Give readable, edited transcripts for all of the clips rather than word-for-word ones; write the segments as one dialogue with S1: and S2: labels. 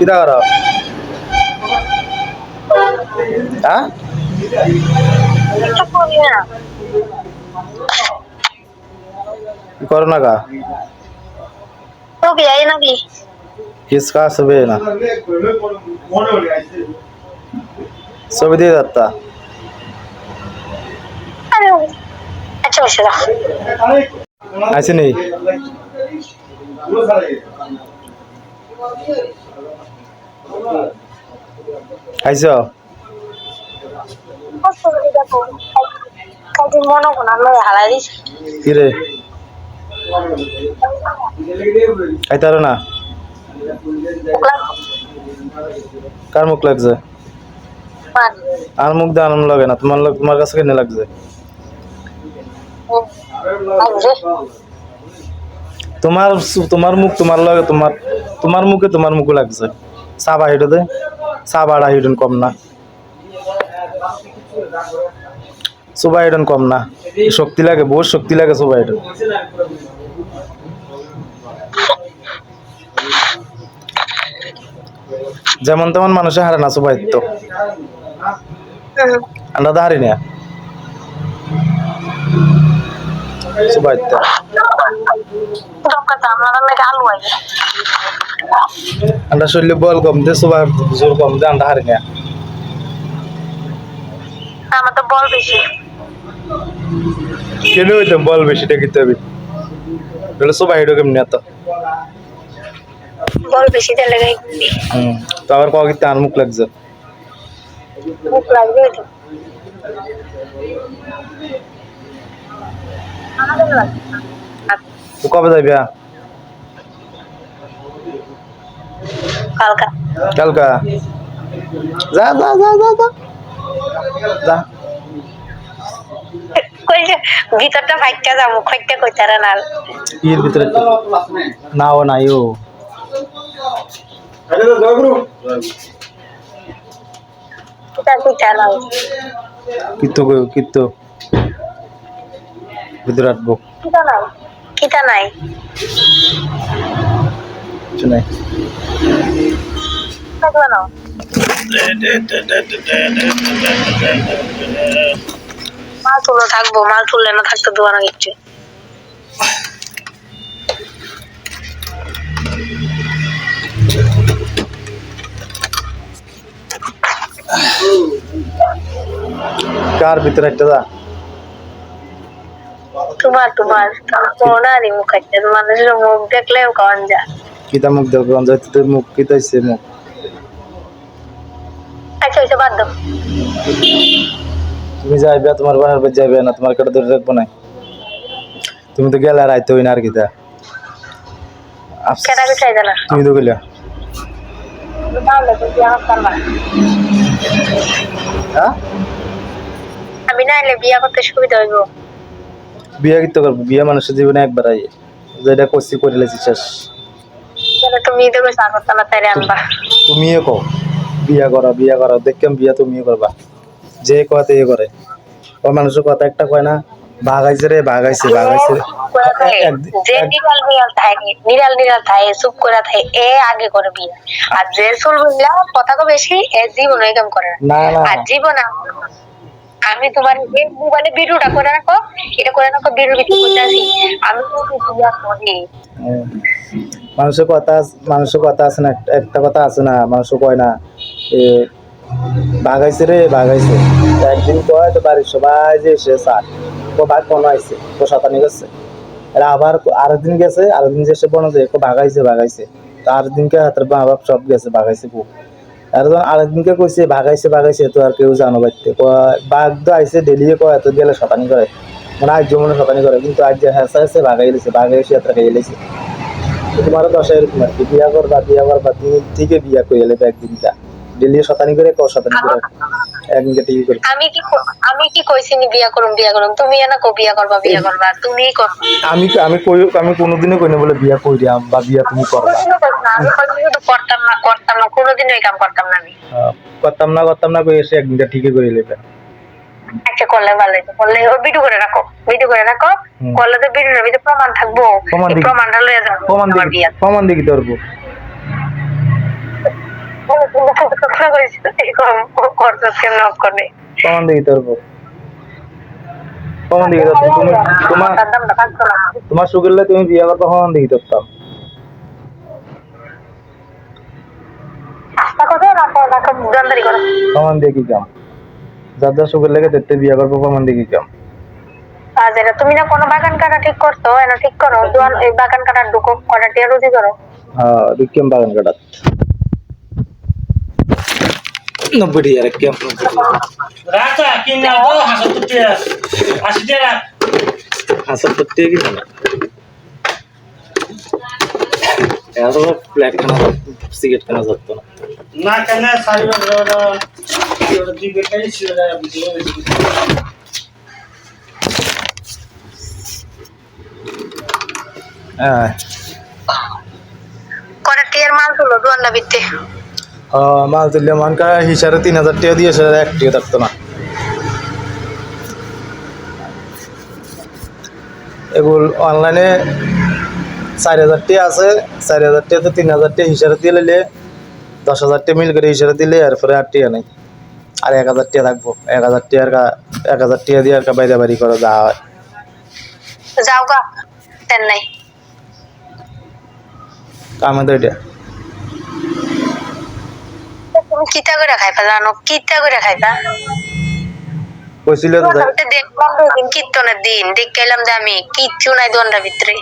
S1: কিতা কর হ্যাঁ করো না কা किसका सुबह ना सुबह दे जाता ऐसे नहीं ऐसे किरे খাইতারো না কার মুখ লাগছে আর মুখ দিয়ে আনন্দ লাগে না তোমার কাছে কেন লাগছে তোমার তোমার মুখ তোমার লাগে তোমার মুখে তোমার মুখ লাগছে সাবা হিটো দে সাবাড়া হিডন কম না সুবা হিডন কম না শক্তি লাগে বহুত শক্তি লাগে সুবা হিডন যেমন তেমন মানুষে হারে না সুবাইতো আমরা তো হারি না সুবাইতো আমরা শরীরে বল কম দে সুবার জোর কম দে আমরা হারি না
S2: আমার তো বল বেশি
S1: কেন হইতো বল বেশি দেখিতে হবে বলে সুবাই হিডো কেমনি এত
S2: বল বেশি দিলে
S1: তো আবার কগিতে আর মুখ লাগছে
S2: মুখ লাগবে তো
S1: তো কবে যাইবে
S2: কালকা
S1: কালকা যা যা যা যা যা যা
S2: কইছে ভিতরটা ফাইটটা যাবো খইতে কইতারা না
S1: এর ভিতরে নাও নাইও আরে তো জয়গুরু
S2: এটা কইতারা
S1: কিত্তো ভিতরে রাখবো
S2: কিটা নাই
S1: কিছু নাই
S2: থাকবে না মাল তুলে থাকবো মাল তুললে না থাকতে দেবো না কিচ্ছু
S1: কার ভিতরে একটা দা
S2: তোমার কোনারি মুখ আছে মানুষের মুখ দেখলেও কান যা
S1: কিতা মুখ দেব কোন যাইতে মুখ কিতাইছে মুখ
S2: আচ্ছা ওইসব বাদ দাও
S1: তুমি যাইবে তোমার বাসার বাড়ি যাইবে না তোমার কাটা ধরে রাখবো না তুমি তো গেলে রাইতে হই না আর কিতা
S2: কেনা কে চাই জানা
S1: তুমি তো গেলে হ্যাঁ
S2: আমি না এলে বিয়া করতে সুবিধা হইব
S1: বিয়া কিতো করবো বিয়া মানুষের জীবনে একবার আই যেটা করছি করে লেছি শেষ
S2: তুমি তো কইছ আগত তাড়াতাড়ি আনবা
S1: তুমিও কো বিয়া করো দেখলাম বিয়া তুমিও করবা যে কথা এ করে ও মানুষের কথা একটা কয় না ভাগাইছে
S2: যে নিরাল থাকে চুপ করে থাকে এ আগে করে বিয়া আর যে চুল বুঝলা কথা কো বেশি এ জীবন ওই কাম করে
S1: না
S2: আর জীবন আমি তোমার এই মোবাইলে ভিডিওটা করে রাখো এটা করে রাখো ভিডিও ভিডিও করতেছি আমি তো বিয়া করি
S1: মানুষের কথা আছে না একটা কথা আছে না মানুষ কয় না ভাগাইছে একদিন কয় তো বাড়ির সবাই যে এসে স্যার তো ভাগ কোনো আইছে তো শতানি গেছে এরা আবার আরেকদিন গেছে আরেকদিন যে এসে বনো যে ভাগাইছে তো আরেকদিনকে হাতের মা বাপ সব গেছে ভাগাইছে খুব আর আরেকদিনকে কইছে ভাগাইছে তো আর কেউ জানো বাইতে বাঘ তো আইসে ডেলিয়ে কয় এত গেলে শতানি করে মানে আজ মনে শতানি করে কিন্তু আজ যে হ্যাঁ ভাগাইছে এত খাইয়ে লেছে তোমারও দশা এরকম আর কি বিয়া করবা তুমি ঠিকই বিয়া করে এলে একদিনটা ডেলি শতানি করে শতানি করে একদিনকে ঠিকই করে
S2: আমি কি কইছি নি বিয়া করুম তুমি না কো বিয়া করবা তুমি করবা
S1: আমি কোনোদিনও কই না বলে বিয়া কইরাম বা বিয়া তুমি করবা
S2: আমি শুধু করতাম না কোনোদিনও এই কাম করতাম না আমি
S1: করতাম না কই এসে একদিনটা ঠিকই করে লেবে
S2: আচ্ছা করলে ভালো করলে ভিডিও করে রাখো করলে তো ভিডিওর ভিতরে প্রমাণ থাকবো প্রমাণটা লয়ে যাও
S1: প্রমাণ দিকে ধরবো
S2: কথা কইছিস এরকম করছস কেন নক করে
S1: প্রমাণ দেখি তোর উপর। প্রমাণ দেখি তোর তুমি তোমার সুখের লাই তুমি বিয়ে করতে প্রমাণ দেখি তোরতাম।
S2: আস্তা কথা না দন্দারি করো
S1: প্রমাণ দিয়ে কি কাম? যার যার সুখের লেগে দেখতে বিয়ে করবো প্রমাণ দিয়ে কি কাম?
S2: আজ এটা তুমি না কোনো বাগান কাটা ঠিক করছো এনা ঠিক করো জোয়ান এই বাগান কাটার ঢুকো কটা টিয়া রুজি করো
S1: হ্যাঁ বিক্রম বাগান কাটাত 90 টাকা ক্যাম্প
S3: রাতা কিনা তো হাসত টিয়া 80 টাকা
S1: হাসার করতে কি না এত ব্ল্যাক খানা সিগারেট খানা ধরতো না।
S3: না কেন সারি বাবা ওটা দিকে কাই ছিল না ভিডিও
S1: হ্যাঁ
S2: কটা টিয়ার মাল তুলো দোয়ান্না বিতে
S1: মাল তুললে মানকা হিসাবে 3000 টাকা দিয়ে সেটা 1 টাকা থাকতো না। এগুলো অনলাইনে 4000 টাকা আছে 4000 টাকা তো 3000 টাকা হিসাবে দিয়ে নিলে 10,000 টাকা মিল করে হিসাবে দিলে এরপরে 8 টাকা নেই আর 1000 টাকা থাকবো 1000 টাকা দিয়ে আর বাইরে বাড়ি করা যা হয়
S2: যাও গা তেন নাই
S1: আমাদের এটা
S2: তুমি কিতা করে খাইবা জানো কিতা করে খাইবা
S1: কইছিল তো
S2: দেখলাম তো দিন কীর্তনের দিন দেখলাম যে আমি কিচ্ছু নাই দোয়ান্নার ভিতরে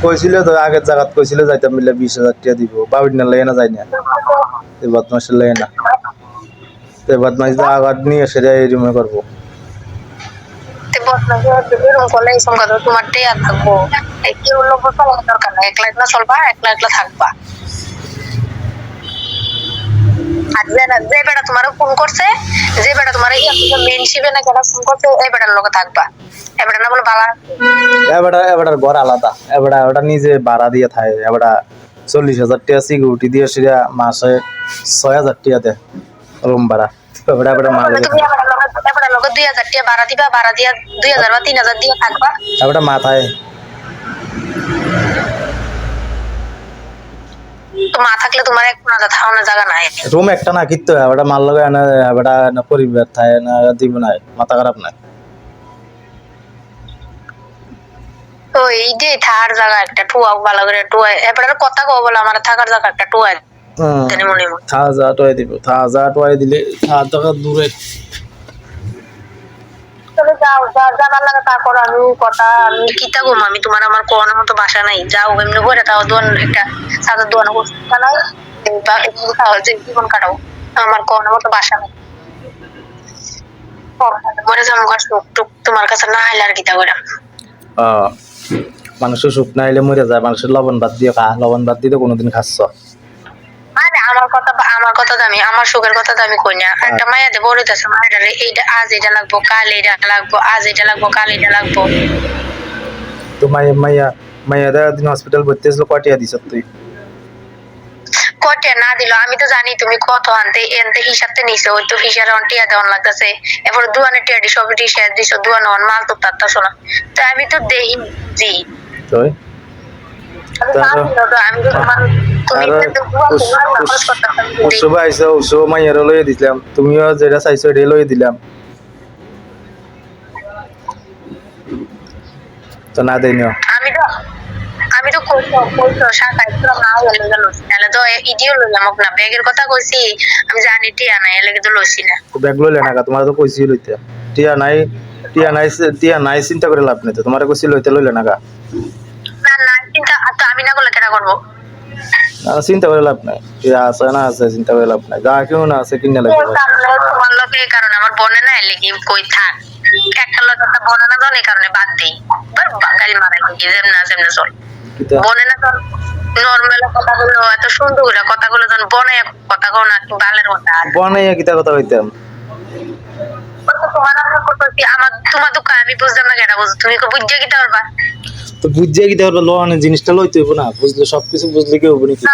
S1: কইছিল তো আগের জায়গাত কইছিল যাইতাম মিলে 20,000 টাকা দিব বাবির না লাগে না যাই না এই বদমাশের লাগে না এই বদমাশ দা আগত নিয়ে এসে এই রুমে করবো
S2: তে বসনা এরকম করলে এই সংখ্যা তো তোমার টেয়া থাকবো কেউ লোক চলার দরকার নাই একলা একলা চলবা একলা একলা থাকবা আর যে বেটা তোমার ফোন করছে যে বেটা তোমার মেন শিবে না কেন ফোন করছে এই বেটার লোকে থাকবা এই বেটা না বলে বালা
S1: এবারে ঘর আলাদা ওটা নিজে ভাড়া দিয়ে থাকে এবারে 40,000 টাকা সিকিউরিটি দিয়ে সেটা মাসে 6,000 টাকা দেয় রুম ভাড়া এবারে মাল
S2: তুমি এবারে লোকে 2,000 টাকা ভাড়া দিবা ভাড়া দিয়া 2,000 বা 3,000 দিয়ে থাকবা
S1: এবারে মাথায়
S2: তো মা থাকলে তোমার এক কোনা থাকানোর জায়গা নাই
S1: রুম একটা না কিতো এবারে মাল লগে না এবারে না পরিবার থাকে না দিব না মাথা খারাপ না
S2: তো এই যে থাকার জায়গা একটা টুয়া ভালো করে টুয়া এবারে কথা কও বলে আমার থাকার জায়গা একটা টুয়া জানি মনে মনে
S1: থাজা টয় দিব থাজা টয় দিলে থাজা দূরে
S2: চলে যাও যা জানার লাগে তারপর আমি কথা আমি কিতা ঘুম আমি তোমার আমার কোনো মতো বাসা নাই যাও এমনি করে তাও দোয়ান একটা সাদা দোয়ান করতে নাই যে জীবন কাটাও আমার কোনো মতো বাসা নাই মরে যাবো টুক তোমার কাছে না আইলে আর কিতা করে
S1: মানুষের সুখ না এলে মরে যায় মানুষের লবণ বাদ দিয়ে খা লবণ বাদ দিয়ে কোনোদিন খাচ্ছ
S2: আরে আমার কথা দামি আমার সুখের কথা দামি কই না একটা মায়া দে বলিতেছে মায়ের এইটা আজ এটা লাগবো কাল এটা লাগবো আজ এটা লাগবো কাল এটা লাগবো
S1: তো মাইয়া দিন হসপিটাল ভর্তি হয়েছিল কটিয়া দিছ তুই
S2: কটিয়া না দিল আমি তো জানি তুমি কত আনতে এনতে হিসাবতে নিছো ওই তো হিসাবে টিয়া দেওয়ান লাগতেছে এরপর দুয়ানে টিয়া দি সব টিয়া দিছো দুয়ান অন মাল তো তাত্তা শোনা তো আমি তো দেই জি
S1: তুই
S2: আমি তো তোমার তুমি
S1: উৎসব আইসো উৎসব মাইয়ার লইয়ে দিলাম তুমিও যেটা চাইছো এটা লইয়ে দিলাম তো না দেয়নি
S2: আমি তো কইছো শাখা একদম না হলে গেল তাহলে তো ইডিও লইলাম না ব্যাগের কথা কইছি আমি জানি টিয়া নাই এলে কিন্তু লইছি না
S1: ব্যাগ লইলে না তোমার তো কইছি লইতে টিয়া নাই চিন্তা করে লাভ নেই তো তোমার কইছি লইতে লইলে না
S2: না চিন্তা তো আমি না করলে কেন করবো
S1: না চিন্তা করে লাভ নাই টিয়া আছে না আছে চিন্তা করে লাভ নাই যা কেউ না আছে কিনে লাগবে
S2: তোমার লোকে এই কারণে আমার বোনে না এলে কি কই থাক একটা লোক একটা বোনে না জানে এই কারণে বাদ দেই বাঙালি মারাই কি যেমন চল বনে না তোর নরমাল কথাগুলো এত সুন্দর করে কথাগুলো যখন বনে কথা কও না কি বালের কথা
S1: বনে কিতা কথা কইতাম
S2: তোমার আমরা করতেছি আমার তোমার দুঃখ আমি বুঝলাম না কেন বুঝ তুমি বুঝছে কিতা করবা
S1: তো বুঝছে কিতা করবা লোনের জিনিসটা লইতে হইব না বুঝলে সবকিছু বুঝলে কি হইব নাকি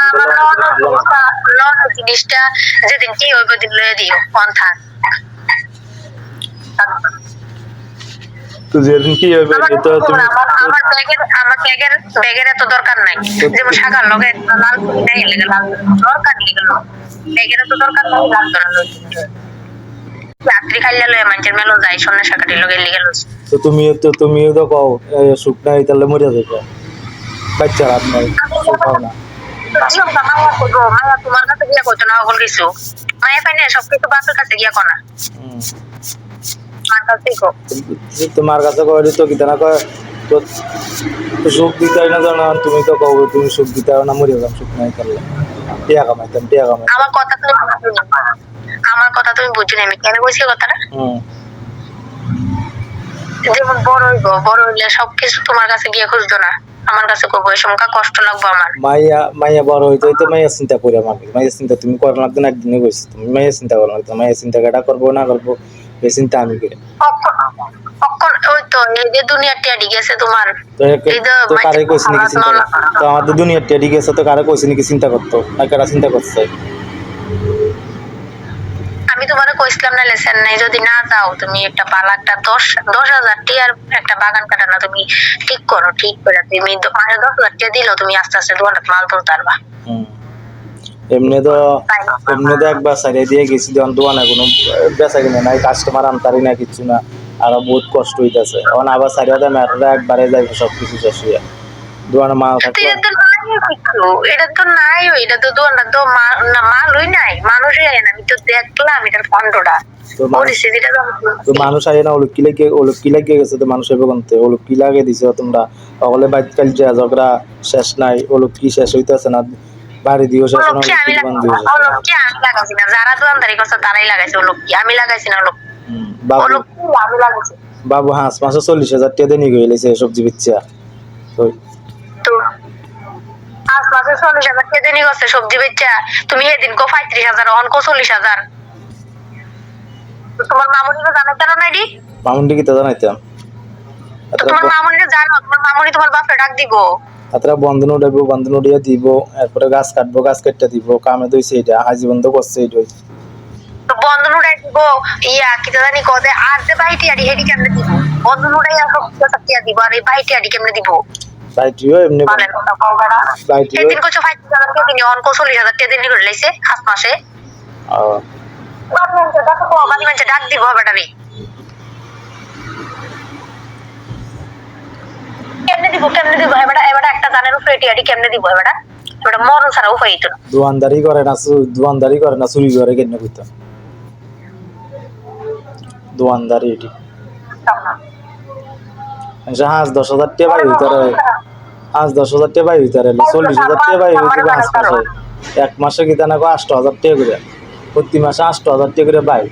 S2: লোনের জিনিসটা যেদিন কি হইব দিন লয়ে দিও কোন থাক
S1: তো যেদিন কি হবে
S2: আমার
S1: তো তুমি
S2: ব্যাগের এত দরকার নাই, যেমন শাখার লগে লাল তুলি নাই লেগে লাল দরকার নেই গেল, ব্যাগের এত দরকার নাই লাগতো না রাত্রি খাইলে লয়ে মানুষের মেলো যায় সন্ধ্যা শাখাটি লগে লিগে লইছে।
S1: তো তুমিও তো কও সুখ নাই তাহলে মরিয়া যাবে বাচ্চা রাত নাই সুখ পাও না
S2: মায়া করবো, মায়া তোমার কাছে গিয়া কইতো না সকল কিছু, মায়া পাই না সবকিছু বাপের কাছে গিয়া কনা,
S1: হুম।
S2: মার কাছেই কো।
S1: তোমার কাছে কয় তো কিতা না কয় তো তো সুখ দিতে হয় না জানো তুমি তো কও তুমি সুখ দিতে হয় না মরিয়া যাম সুখ নাই তাহলে টিয়া কামাইতাম
S2: আমার কথা তুমি বুঝো না, আমার কথা তুমি বুঝো না, আমি কেন কইছি কথাটা,
S1: হুম
S2: যেমন বড় হইলে সবকিছু তোমার কাছে গিয়ে খুঁজতো না, আমার কাছে কইবো এই সময় কষ্ট লাগবো আমার।
S1: মাইয়া বড় হইতে হইতে মাইয়া চিন্তা করি আমাকে মাইয়া চিন্তা তুমি করার লাগতো না একদিনে কইছি তুমি মাইয়া চিন্তা করার লাগতো মাইয়া চিন্তা কেটা করবো না করবো এই চিন্তা আমি করি
S2: ওই তো এই যে দুনিয়ার টিয়া গেছে তোমার,
S1: তো তো কারে কইছি নাকি চিন্তা তো আমাদের দুনিয়ার টেডি গেছে তো কারে কইছি নাকি চিন্তা করতো না কারা চিন্তা করছে
S2: আমি তোমার কইছিলাম না লেসেন নাই, যদি না যাও তুমি একটা পালা একটা 10,000 টিয়ার একটা বাগান কাটানো তুমি ঠিক করো, ঠিক করে তুমি 10,000 টিয়া দিলেও তুমি আস্তে আস্তে দোকানে মাল তুলতে পারবা।
S1: এমনি তো একবার সারিয়ে দিয়ে গেছি যখন দোকানে কোনো বেচা কিনে নাই কাস্টমার আনতারি না কিছু না আরো বহুত কষ্ট হইতেছে এখন আবার সারিয়ে দেয় মেয়েরা একবারে যাইবে সবকিছু শেষ হইয়া দোকানে মাল থাকবে
S2: এটা তো নাই, এটা তো দোকানটা তো মালই নাই, মানুষই আয় না, আমি তো দেখলাম এটার কন্ট্রোটা পরিস্থিতিটা।
S1: তো মানুষ আয় না ওলুক কি লাগিয়ে গেছে তো মানুষ এবার কোনতে ওলুক কি লাগিয়ে দিছে তোমরা সকলে বাইক কাল যে ঝগড়া শেষ নাই ওলুক কি শেষ হইতেছে না বাড়ি দিও শেষ না
S2: আমি লাগাইছি না, যারা দোকানদারি করছে তারাই লাগাইছে, আমি লাগাইছি না, আমি লাগাইছি।
S1: বাবু হাঁস মাসে 40,000 টাকা দিয়ে নিয়ে গেছে সবজি বেচা
S2: তো আজ মাসে 40,000 টাকা দিয়ে নিয়ে গেছে সবজি বেচা, তুমি সেদিন কো 35,000 অন কো 40,000, তোমার মামুনিকে জানাইতে না নাইডি,
S1: মামুনি কি তা জানাইতাম
S2: তোমার মামুনিকে জানো, তোমার মামুনি তোমার বাপে ডাক দিব,
S1: তারা বন্ধন উঠাইবো বন্ধন উঠিয়ে দিব এরপরে গাছ কাটবো গাছ কেটে দিব কামে দইছে এটা হাজি বন্ধ করছে এটাই
S2: বন্ধন উঠাই দিব ইয়া কি জানি কদে আর যে বাইটি আড়ি হেডি কেমনে দিব, বন্ধন উঠাই আর সব টিয়া দিব আর এই বাইটি আড়ি কেমনে দিব,
S1: বাইটিও এমনি বাইটিও
S2: সেদিন কইছো 5,000 টাকা দিনি অন কো 40,000 টাকা দিনি করে লাইছে হাত মাসে বাড়ি মানুষ ডাক দিব ব্যাটারি কেমনে দিব এবার একটা জানের উপরে টিয়াডি কেমনে দিব এবার মরণ ছাড়া উপায় হইতো না,
S1: দোয়ানদারি করে না চুরি করে কেন কইতো দোয়ানদারি এটি হাঁস 10,000 টাকা পাই ভিতরে হাঁস 10,000 টাকা পাই ভিতরে 40,000 টাকা পাই ভিতরে হাঁস মাসে এক মাসে কি জানা 8,000 টাকা করে প্রতি মাসে 8,000 টাকা করে পাই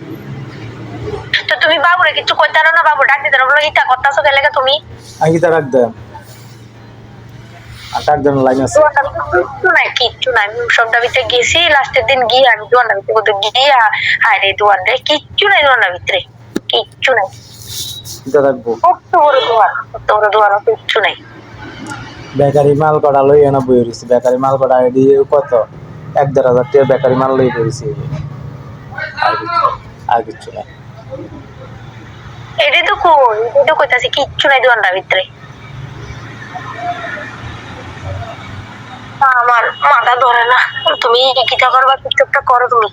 S2: তো তুমি বাবুরে কিছু কইতে না, বাবু ডাক দিতে বলো ইটা করতেছো কে লাগে তুমি
S1: আমি কি তা রাখ দেন আর ডাক দেন লাইন আছে
S2: কিচ্ছু নাই সব দাবিতে গেছি লাস্টের দিন গিয়ে আমি দোয়ান দাবিতে কত গিয়া হায় রে দোয়ান রে কিচ্ছু নাই দোয়ান ভিতরে কিচ্ছু নাই
S1: কিটা রাখবো
S2: কত বড় দোয়ান কিচ্ছু নাই
S1: বেকারি মাল কটা লই এনে বই রইছে বেকারি মাল কটা আইডি কত 1,500 টাকা বেকারি মাল লই পড়েছি আর কিছু নাই
S2: এটা তো কইতাছি কিচ্ছু নাই দোয়ানটার ভিতরে, আমার মাথা ধরে না, তুমি কিটা করবা চুপটা করো তুমি,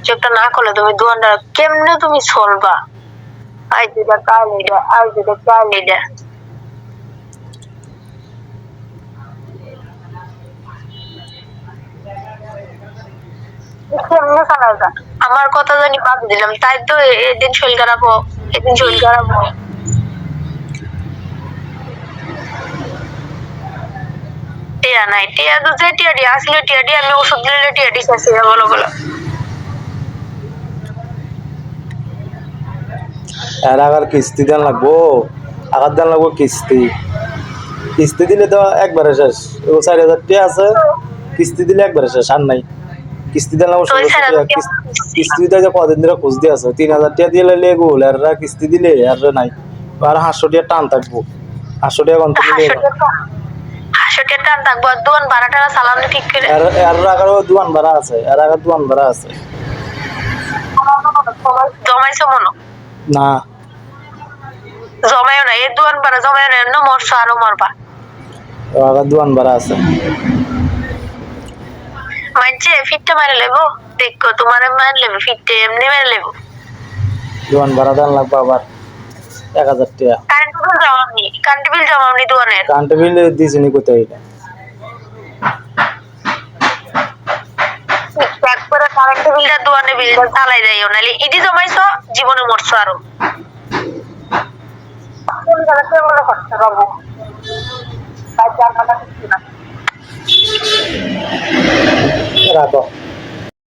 S2: চুপটা না করলে তুমি দোয়ানটা কেমনে তুমি চলবা, আজ যেটা কাল এটা আমার কথা জানি বাদ দিলাম তাই তো এদিন শরীর খারাপ টিয়া নাই, টিয়া তো যে টিয়াডি আসলে টিয়াডি আমি ওষুধ দিলে টিয়াডি শেষ বলো
S1: এর আগার কিস্তি দেন লাগবো কিস্তি দিলে তো একবারে শেষ 4,000 টাকা আছে কিস্তি দিলে একবারে শেষ আর নাই কিস্তি দেন লাগবো কিস্তি দিতে যে কদিন ধরে খোঁজ দিয়ে আছে 3,000 টাকা দিয়ে লাইলে গোল আর কিস্তি দিলে আর নাই আর 500 টাকা টান থাকবো 500 টাকা কত দিলে
S2: 500 500 টাকা থাকবো আর দোকান ভাড়াটা চালানো ঠিক করে
S1: এর আগে দোকান ভাড়া আছে, এর আগে দোকান ভাড়া আছে।
S2: জমাইছো মনো
S1: না
S2: জমাইও না এই দোকান ভাড়া জমাইও না এমন মরছো আরো মরবা
S1: এর আগে দোকান ভাড়া আছে।
S2: মানছে ফিটটা মারে লেবো দেখো তোমার মারে লেবো ফিটটা এমনি মারে লেবো
S1: দোকান ভাড়া দেন লাগবে আবার 1000 টাকা।
S2: কারেন্ট বিল জমাওনি দোকানের
S1: কারেন্ট বিল দিয়েছিনি কোথায় এটা?
S2: একবারে কারেন্ট বিলটা দোকানে বিলটা চালাই যাইও নাহলে ইডি জমাইছো জীবনে মরছো আরো
S1: রাখো।